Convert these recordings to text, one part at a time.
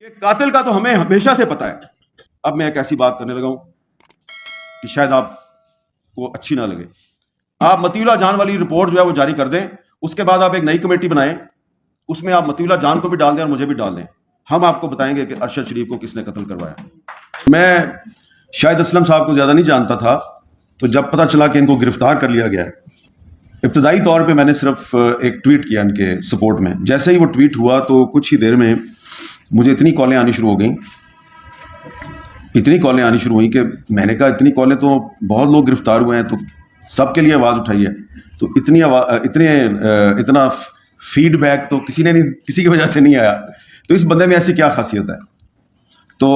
کہ قاتل کا تو ہمیں ہمیشہ سے پتا ہے. اب میں ایک ایسی بات کرنے لگا ہوں کہ شاید آپ کو اچھی نہ لگے. آپ مطیع اللہ جان والی رپورٹ جو ہے وہ جاری کر دیں, اس کے بعد آپ ایک نئی کمیٹی بنائیں, اس میں آپ مطیع اللہ جان کو بھی ڈال دیں اور مجھے بھی ڈال دیں. ہم آپ کو بتائیں گے کہ ارشد شریف کو کس نے قتل کروایا. میں شاہد اسلم صاحب کو زیادہ نہیں جانتا تھا, تو جب پتہ چلا کہ ان کو گرفتار کر لیا گیا ہے, ابتدائی طور پہ میں نے صرف ایک ٹویٹ کیا ان کے سپورٹ میں. جیسے ہی وہ ٹویٹ ہوا تو کچھ ہی دیر میں مجھے اتنی کالیں آنی شروع ہو گئیں, کہ میں نے کہا اتنی کالیں تو بہت لوگ گرفتار ہوئے ہیں, تو سب کے لیے آواز اٹھائی ہے, تو اتنا فیڈ بیک تو کسی کی وجہ سے نہیں آیا. تو اس بندے میں ایسی کیا خاصیت ہے؟ تو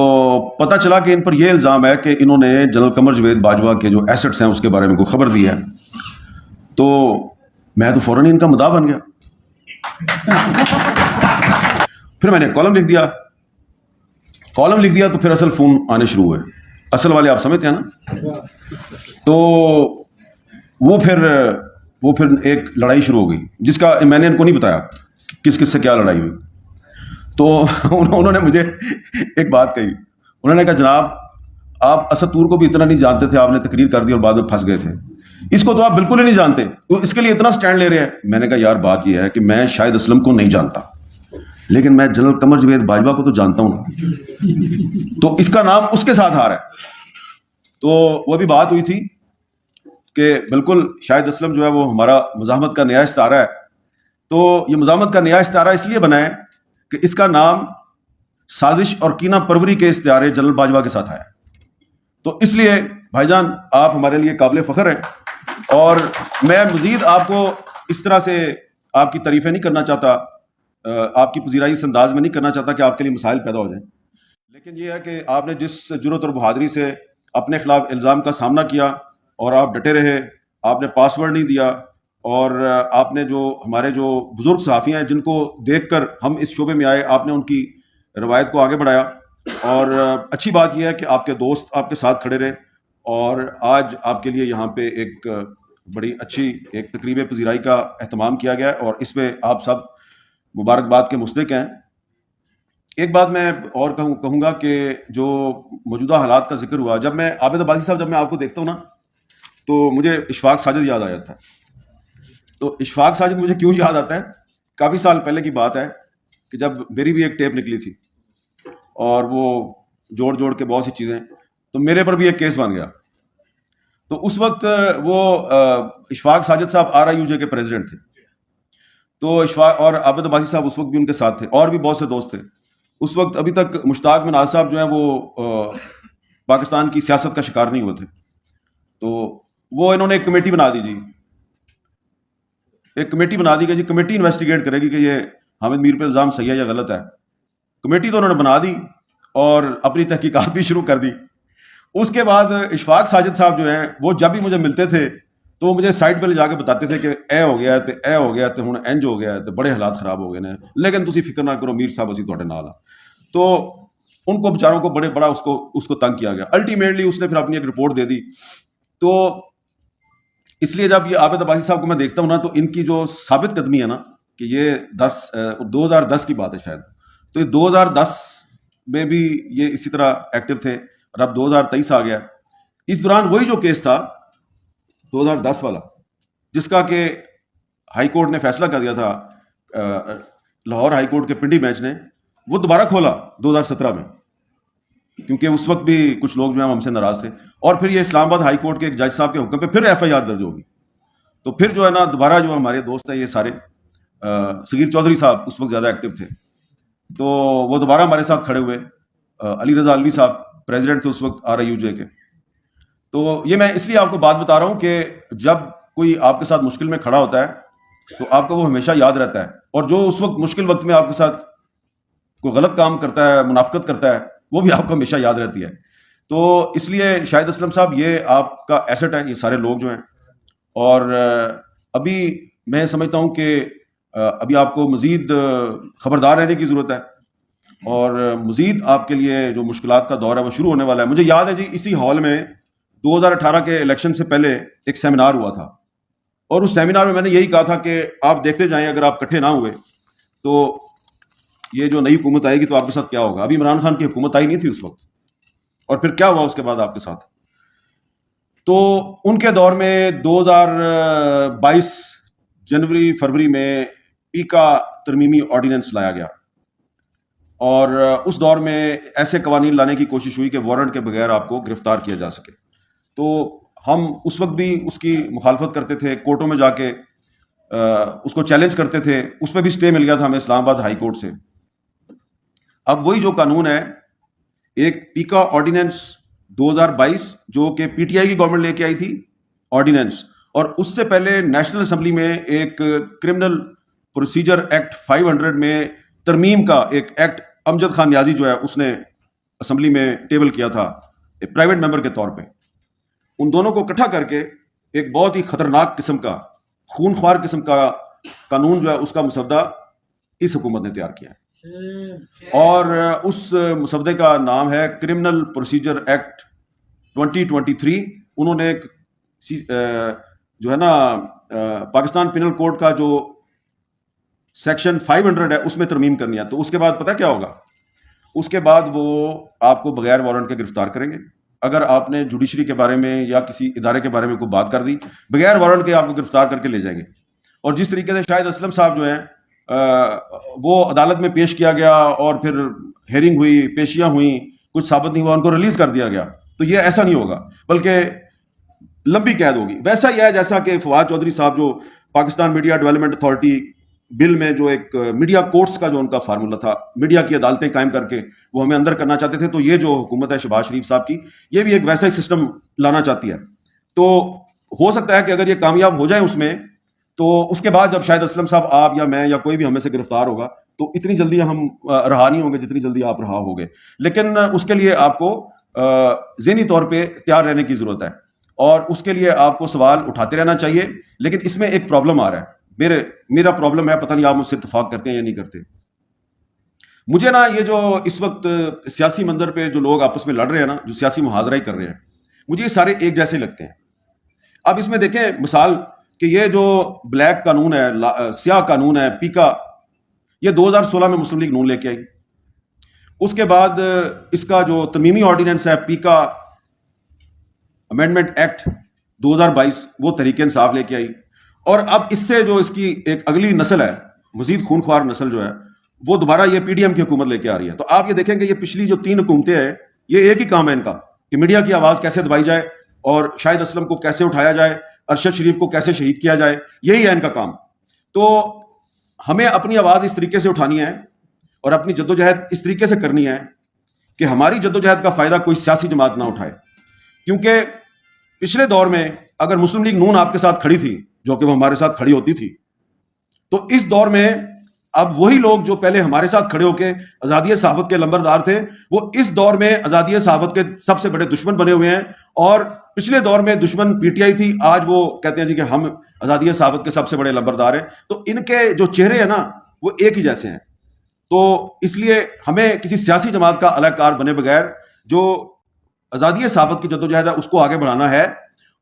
پتہ چلا کہ ان پر یہ الزام ہے کہ انہوں نے جنرل قمر جاوید باجوہ کے جو ایسٹس ہیں اس کے بارے میں کوئی خبر دی ہے. تو میں تو فوراً ان کا مداح بن گیا. پھر میں نے کالم لکھ دیا تو پھر اصل فون آنے شروع ہوئے. اصل والے آپ سمجھتے ہیں نا. تو وہ پھر ایک لڑائی شروع ہو گئی, جس کا میں نے ان کو نہیں بتایا کس سے کیا لڑائی ہوئی. تو انہوں نے مجھے ایک بات کہی. انہوں نے کہا جناب آپ اسد طور کو بھی اتنا نہیں جانتے تھے, آپ نے تقریر کر دی اور بعد میں پھنس گئے تھے. اس کو تو آپ بالکل ہی نہیں جانتے, تو اس کے لیے اتنا سٹینڈ لے رہے ہیں. میں نے کہا یار بات یہ ہے کہ میں شاہد اسلم کو نہیں جانتا, لیکن میں جنرل قمر جاوید باجوہ کو تو جانتا ہوں, تو اس کا نام اس کے ساتھ آ رہا ہے. تو وہ بھی بات ہوئی تھی کہ بالکل شاہد اسلم جو ہے وہ ہمارا مزاحمت کا نیا استعارہ ہے. تو یہ مزاحمت کا نیا استعارہ اس لیے بنا ہے کہ اس کا نام سازش اور کینہ پروری کے استعارے جنرل باجوہ کے ساتھ آیا ہے. تو اس لیے بھائی جان آپ ہمارے لیے قابل فخر ہیں, اور میں مزید آپ کو اس طرح سے آپ کی تعریفیں نہیں کرنا چاہتا, آپ کی پذیرائی اس انداز میں نہیں کرنا چاہتا کہ آپ کے لیے مسائل پیدا ہو جائیں. لیکن یہ ہے کہ آپ نے جس جرأت اور بہادری سے اپنے خلاف الزام کا سامنا کیا اور آپ ڈٹے رہے, آپ نے پاس ورڈ نہیں دیا, اور آپ نے جو ہمارے جو بزرگ صحافی ہیں جن کو دیکھ کر ہم اس شعبے میں آئے, آپ نے ان کی روایت کو آگے بڑھایا. اور اچھی بات یہ ہے کہ آپ کے دوست آپ کے ساتھ کھڑے رہے, اور آج آپ کے لیے یہاں پہ ایک بڑی اچھی ایک تقریب پذیرائی کا اہتمام کیا گیا ہے, اور اس میں آپ سب مبارکباد کے مستحق ہیں. ایک بات میں اور کہوں گا کہ جو موجودہ حالات کا ذکر ہوا, جب میں عابد عباسی صاحب جب میں آپ کو دیکھتا ہوں نا تو مجھے اشفاق ساجد یاد آ جاتا ہے. تو اشفاق ساجد مجھے کیوں یاد آتا ہے؟ کافی سال پہلے کی بات ہے کہ جب میری بھی ایک ٹیپ نکلی تھی, اور وہ جوڑ کے بہت سی چیزیں, تو میرے پر بھی ایک کیس بن گیا. تو اس وقت وہ اشفاق ساجد صاحب RIUJ کے پریزیڈنٹ تھے. تو اشفاق اور عابد عباسی صاحب اس وقت بھی ان کے ساتھ تھے, اور بھی بہت سے دوست تھے. اس وقت ابھی تک مشتاق مناز صاحب جو ہیں وہ پاکستان کی سیاست کا شکار نہیں ہوئے تھے. تو وہ انہوں نے ایک کمیٹی بنا دی جی, کہ کمیٹی انویسٹیگیٹ کرے گی کہ یہ حامد میر پہ الزام صحیح ہے یا غلط ہے. کمیٹی تو انہوں نے بنا دی اور اپنی تحقیقات بھی شروع کر دی. اس کے بعد اشفاق ساجد صاحب جو ہیں وہ جب بھی مجھے ملتے تھے تو مجھے سائٹ پہ لے جا کے بتاتے تھے کہ اے ہو گیا تے ہن انج ہو گیا تے بڑے حالات خراب ہو گئے نے, لیکن تسی فکر نہ کرو میر صاحب اسی تہاڈے نال. تو ان کو بیچاروں کو بڑا اس کو تنگ کیا گیا. الٹیمیٹلی اس نے پھر اپنی ایک رپورٹ دے دی. تو اس لیے جب یہ عابد عباسی صاحب کو میں دیکھتا ہوں نا, تو ان کی جو ثابت قدمی ہے نا کہ یہ 2010 کی بات ہے شاید, تو یہ 2010 میں بھی یہ اسی طرح ایکٹیو تھے, اور اب 2023 آ گیا. اس دوران وہی جو کیس تھا 2010 والا, جس کا کہ ہائی کورٹ نے فیصلہ کر دیا تھا, لاہور ہائی کورٹ کے پنڈی بینچ نے, وہ دوبارہ کھولا 2017 میں, کیونکہ اس وقت بھی کچھ لوگ جو ہیں ہم سے ناراض تھے. اور پھر یہ اسلام آباد ہائی کورٹ کے ایک جج صاحب کے حکم پہ پھر FIR درج ہوگی. تو پھر جو ہے نا دوبارہ جو ہمارے دوست ہیں یہ سارے, صغیر چودھری صاحب اس وقت زیادہ ایکٹیو تھے, تو وہ دوبارہ ہمارے ساتھ کھڑے ہوئے. علی رضا الوی صاحب پریزیڈنٹ تھے اس وقت RIUJ کے. تو یہ میں اس لیے آپ کو بات بتا رہا ہوں کہ جب کوئی آپ کے ساتھ مشکل میں کھڑا ہوتا ہے تو آپ کو وہ ہمیشہ یاد رہتا ہے, اور جو اس وقت مشکل وقت میں آپ کے ساتھ کوئی غلط کام کرتا ہے, منافقت کرتا ہے, وہ بھی آپ کو ہمیشہ یاد رہتی ہے. تو اس لیے شاہد اسلم صاحب یہ آپ کا ایسٹ ہے, یہ سارے لوگ جو ہیں. اور ابھی میں سمجھتا ہوں کہ ابھی آپ کو مزید خبردار رہنے کی ضرورت ہے, اور مزید آپ کے لیے جو مشکلات کا دور ہے وہ شروع ہونے والا ہے. مجھے یاد ہے جی اسی ہال میں 2018 کے الیکشن سے پہلے ایک سیمینار ہوا تھا, اور اس سیمینار میں میں نے یہی کہا تھا کہ آپ دیکھتے جائیں, اگر آپ اکٹھے نہ ہوئے تو یہ جو نئی حکومت آئے گی تو آپ کے ساتھ کیا ہوگا. ابھی عمران خان کی حکومت آئی نہیں تھی اس وقت, اور پھر کیا ہوا اس کے بعد آپ کے ساتھ. تو ان کے دور میں 2022 جنوری فروری میں پیکا ترمیمی آرڈیننس لایا گیا, اور اس دور میں ایسے قوانین لانے کی کوشش ہوئی کہ وارنٹ کے بغیر آپ کو گرفتار کیا جا سکے. تو ہم اس وقت بھی اس کی مخالفت کرتے تھے, کورٹوں میں جا کے اس کو چیلنج کرتے تھے. اس پہ بھی اسٹے مل گیا تھا ہمیں اسلام آباد ہائی کورٹ سے. اب وہی جو قانون ہے, ایک پیکا آرڈیننس 2022 جو کہ پی ٹی آئی کی گورنمنٹ لے کے آئی تھی آرڈیننس, اور اس سے پہلے نیشنل اسمبلی میں ایک کرمنل پروسیجر ایکٹ 500 میں ترمیم کا ایک ایکٹ امجد خان نیازی جو ہے اس نے اسمبلی میں ٹیبل کیا تھا پرائیویٹ ممبر کے طور پہ. ان دونوں کو اکٹھا کر کے ایک بہت ہی خطرناک قسم کا, خون خوار قسم کا قانون جو ہے اس کا مسودہ اس حکومت نے تیار کیا ہے, اور اس مسودے کا نام ہے کرمنل پروسیجر ایکٹ 2023. انہوں نے جو ہے نا پاکستان پینل کوڈ کا جو سیکشن 500 ہے اس میں ترمیم کرنی ہے. تو اس کے بعد پتہ کیا ہوگا, اس کے بعد وہ آپ کو بغیر وارنٹ کے گرفتار کریں گے. اگر آپ نے جوڈیشری کے بارے میں یا کسی ادارے کے بارے میں کوئی بات کر دی, بغیر وارنٹ کے آپ کو گرفتار کر کے لے جائیں گے. اور جس طریقے سے شاہد اسلم صاحب جو ہیں وہ عدالت میں پیش کیا گیا, اور پھر ہیئرنگ ہوئی, پیشیاں ہوئیں, کچھ ثابت نہیں ہوا, ان کو ریلیز کر دیا گیا. تو یہ ایسا نہیں ہوگا, بلکہ لمبی قید ہوگی. ویسا ہی ہے جیسا کہ فواد چودھری صاحب جو پاکستان میڈیا ڈیولپمنٹ اتھارٹی بل میں جو ایک میڈیا کورٹس کا جو ان کا فارمولا تھا, میڈیا کی عدالتیں قائم کر کے وہ ہمیں اندر کرنا چاہتے تھے. تو یہ جو حکومت ہے شہباز شریف صاحب کی, یہ بھی ایک ویسا ہی سسٹم لانا چاہتی ہے. تو ہو سکتا ہے کہ اگر یہ کامیاب ہو جائے اس میں, تو اس کے بعد جب شاہد اسلم صاحب, آپ یا میں یا کوئی بھی ہمیں سے گرفتار ہوگا, تو اتنی جلدی ہم رہا نہیں ہوں گے جتنی جلدی آپ رہا ہوگے. لیکن اس کے لیے آپ کو ذہنی طور پہ تیار رہنے کی ضرورت ہے, اور اس کے لیے آپ کو سوال اٹھاتے رہنا چاہیے. لیکن اس میں ایک پرابلم آ رہا ہے, میرا پرابلم ہے, پتہ نہیں آپ مجھ سے اتفاق کرتے ہیں یا نہیں کرتے. مجھے نا یہ جو اس وقت سیاسی منظر پہ جو لوگ آپس میں لڑ رہے ہیں نا, جو سیاسی محاذرہ ہی کر رہے ہیں, مجھے یہ سارے ایک جیسے لگتے ہیں. اب اس میں دیکھیں مثال کہ یہ جو بلیک قانون ہے, سیاہ قانون ہے پیکا, یہ 2016 میں مسلم لیگ نون لے کے آئی. اس کے بعد اس کا جو ترمیمی آرڈیننس ہے پیکا امینڈمنٹ ایکٹ 2022, وہ تحریک انصاف لے کے آئی. اور اب اس سے جو اس کی ایک اگلی نسل ہے, مزید خون خوار نسل جو ہے, وہ دوبارہ یہ پی ڈی ایم کی حکومت لے کے آ رہی ہے. تو آپ یہ دیکھیں کہ یہ پچھلی جو 3 حکومتیں ہیں, یہ ایک ہی کام ہے ان کا کہ میڈیا کی آواز کیسے دبائی جائے, اور شاہد اسلم کو کیسے اٹھایا جائے, ارشد شریف کو کیسے شہید کیا جائے, یہی ہے ان کا کام. تو ہمیں اپنی آواز اس طریقے سے اٹھانی ہے, اور اپنی جدوجہد اس طریقے سے کرنی ہے کہ ہماری جدوجہد کا فائدہ کوئی سیاسی جماعت نہ اٹھائے. کیونکہ پچھلے دور میں اگر مسلم لیگ نون آپ کے ساتھ کھڑی تھی, جو کہ وہ ہمارے ساتھ کھڑی ہوتی تھی, تو اس دور میں اب وہی لوگ جو پہلے ہمارے ساتھ کھڑے ہو کے آزادی صحافت کے لمبردار تھے, وہ اس دور میں آزادی صحافت کے سب سے بڑے دشمن بنے ہوئے ہیں. اور پچھلے دور میں دشمن پی ٹی آئی تھی, آج وہ کہتے ہیں جی کہ ہم آزادی صحافت کے سب سے بڑے لمبردار ہیں. تو ان کے جو چہرے ہیں نا وہ ایک ہی جیسے ہیں. تو اس لیے ہمیں کسی سیاسی جماعت کا علیحدہ کار بنے بغیر جو آزادی صحافت کی جدوجہد ہے اس کو آگے بڑھانا ہے.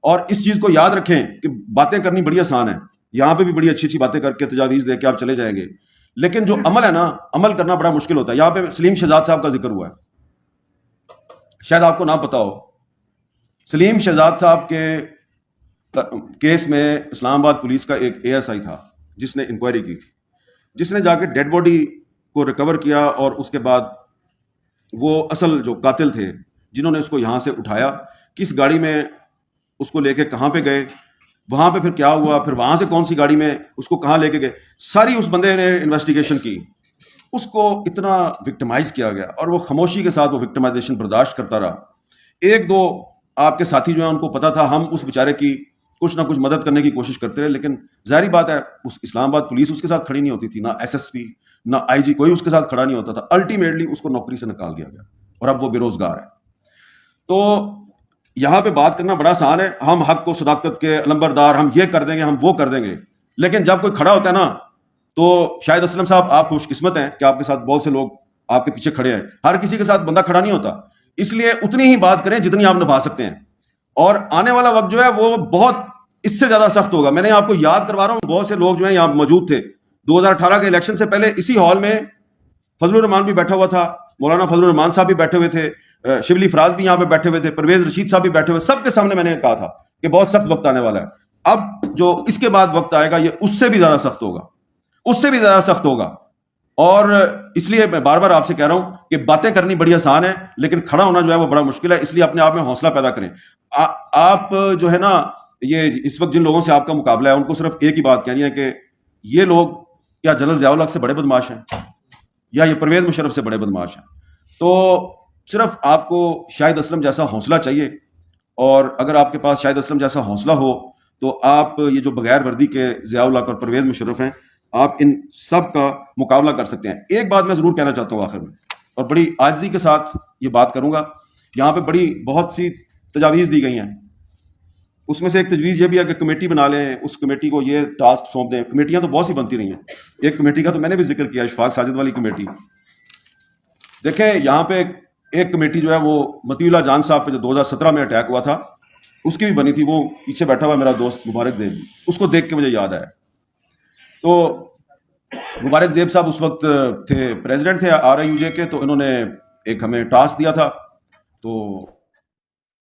اور اس چیز کو یاد رکھیں کہ باتیں کرنی بڑی آسان ہے, یہاں پہ بھی بڑی اچھی اچھی باتیں کر کے تجاویز دے کے آپ چلے جائیں گے, لیکن جو عمل ہے نا, عمل کرنا بڑا مشکل ہوتا ہے. یہاں پہ سلیم شہزاد صاحب کا ذکر ہوا ہے, شاید آپ کو نہ پتا ہو. سلیم شہزاد صاحب کے کیس میں اسلام آباد پولیس کا ایک اے ایس آئی تھا جس نے انکوائری کی تھی, جس نے جا کے ڈیڈ باڈی کو ریکور کیا, اور اس کے بعد وہ اصل جو قاتل تھے جنہوں نے اس کو یہاں سے اٹھایا, کس گاڑی میں اس کو لے کے کہاں پہ گئے, وہاں پہ پھر کیا ہوا, پھر وہاں سے کون سی گاڑی میں اس کو کہاں لے کے گئے, ساری اس بندے نے انویسٹیگیشن کی. اس کو اتنا وکٹمائز کیا گیا, اور وہ خاموشی کے ساتھ وہ وکٹمائزیشن برداشت کرتا رہا. 1-2 آپ کے ساتھی جو ہیں ان کو پتا تھا, ہم اس بیچارے کی کچھ نہ کچھ مدد کرنے کی کوشش کرتے رہے, لیکن ظاہری بات ہے اس اسلام آباد پولیس اس کے ساتھ کھڑی نہیں ہوتی تھی, نہ ایس ایس پی نہ آئی جی, کوئی اس کے ساتھ کھڑا نہیں ہوتا تھا. الٹیمیٹلی اس کو نوکری سے نکال دیا گیا, اور اب وہ بے روزگار ہے. تو یہاں پہ بات کرنا بڑا آسان ہے, ہم حق کو صداقت کے علمبردار, ہم یہ کر دیں گے, ہم وہ کر دیں گے. لیکن جب کوئی کھڑا ہوتا ہے نا, تو شاہد اسلم صاحب آپ خوش قسمت ہیں کہ آپ کے ساتھ بہت سے لوگ آپ کے پیچھے کھڑے ہیں. ہر کسی کے ساتھ بندہ کھڑا نہیں ہوتا, اس لیے اتنی ہی بات کریں جتنی آپ نبھا سکتے ہیں. اور آنے والا وقت جو ہے وہ بہت اس سے زیادہ سخت ہوگا. میں نے آپ کو یاد کروا رہا ہوں, بہت سے لوگ جو ہیں یہاں موجود تھے 2018 کے الیکشن سے پہلے اسی ہال میں فضل الرحمان بھی بیٹھا ہوا تھا, مولانا فضل الرحمان صاحب بھی بیٹھے ہوئے تھے, شبلی فراز بھی یہاں پہ بیٹھے ہوئے تھے, پرویز رشید صاحب بھی بیٹھے ہوئے, سب کے سامنے میں نے کہا تھا کہ بہت سخت وقت آنے والا ہے. اب جو اس کے بعد وقت آئے گا یہ اس سے بھی زیادہ سخت ہوگا, اس سے بھی زیادہ سخت ہوگا. اور اس لیے میں بار بار آپ سے کہہ رہا ہوں کہ باتیں کرنی بڑی آسان ہے, لیکن کھڑا ہونا جو ہے وہ بڑا مشکل ہے. اس لیے اپنے آپ میں حوصلہ پیدا کریں. آپ جو ہے نا, یہ اس وقت جن لوگوں سے آپ کا مقابلہ ہے ان کو صرف ایک ہی بات کہنی ہے کہ یہ لوگ کیا جنرل ضیاء الحق سے بڑے بدماش ہیں یا یہ پرویز مشرف سے بڑے بدماش ہیں. تو صرف آپ کو شاہد اسلم جیسا حوصلہ چاہیے, اور اگر آپ کے پاس شاہد اسلم جیسا حوصلہ ہو تو آپ یہ جو بغیر وردی کے ضیاء الحق اور پرویز مشرف ہیں, آپ ان سب کا مقابلہ کر سکتے ہیں. ایک بات میں ضرور کہنا چاہتا ہوں آخر میں, اور بڑی عاجزی کے ساتھ یہ بات کروں گا. یہاں پہ بہت سی تجاویز دی گئی ہیں, اس میں سے ایک تجویز یہ بھی ہے کہ کمیٹی بنا لیں, اس کمیٹی کو یہ ٹاسک سونپ دیں. کمیٹیاں تو بہت سی بنتی رہی ہیں, ایک کمیٹی کا تو میں نے بھی ذکر کیا, اشفاق ساجد والی کمیٹی. دیکھیں یہاں پہ ایک کمیٹی جو ہے وہ مطیع اللہ جان صاحب پہ جو 2017 میں اٹیک ہوا تھا اس کی بھی بنی تھی. وہ پیچھے بیٹھا ہوا میرا دوست مبارک زیب, اس کو دیکھ کے مجھے یاد آیا. تو مبارک زیب صاحب اس وقت تھے پریزیڈنٹ تھے RIUJ کے, تو انہوں نے ایک ہمیں ٹاسک دیا تھا. تو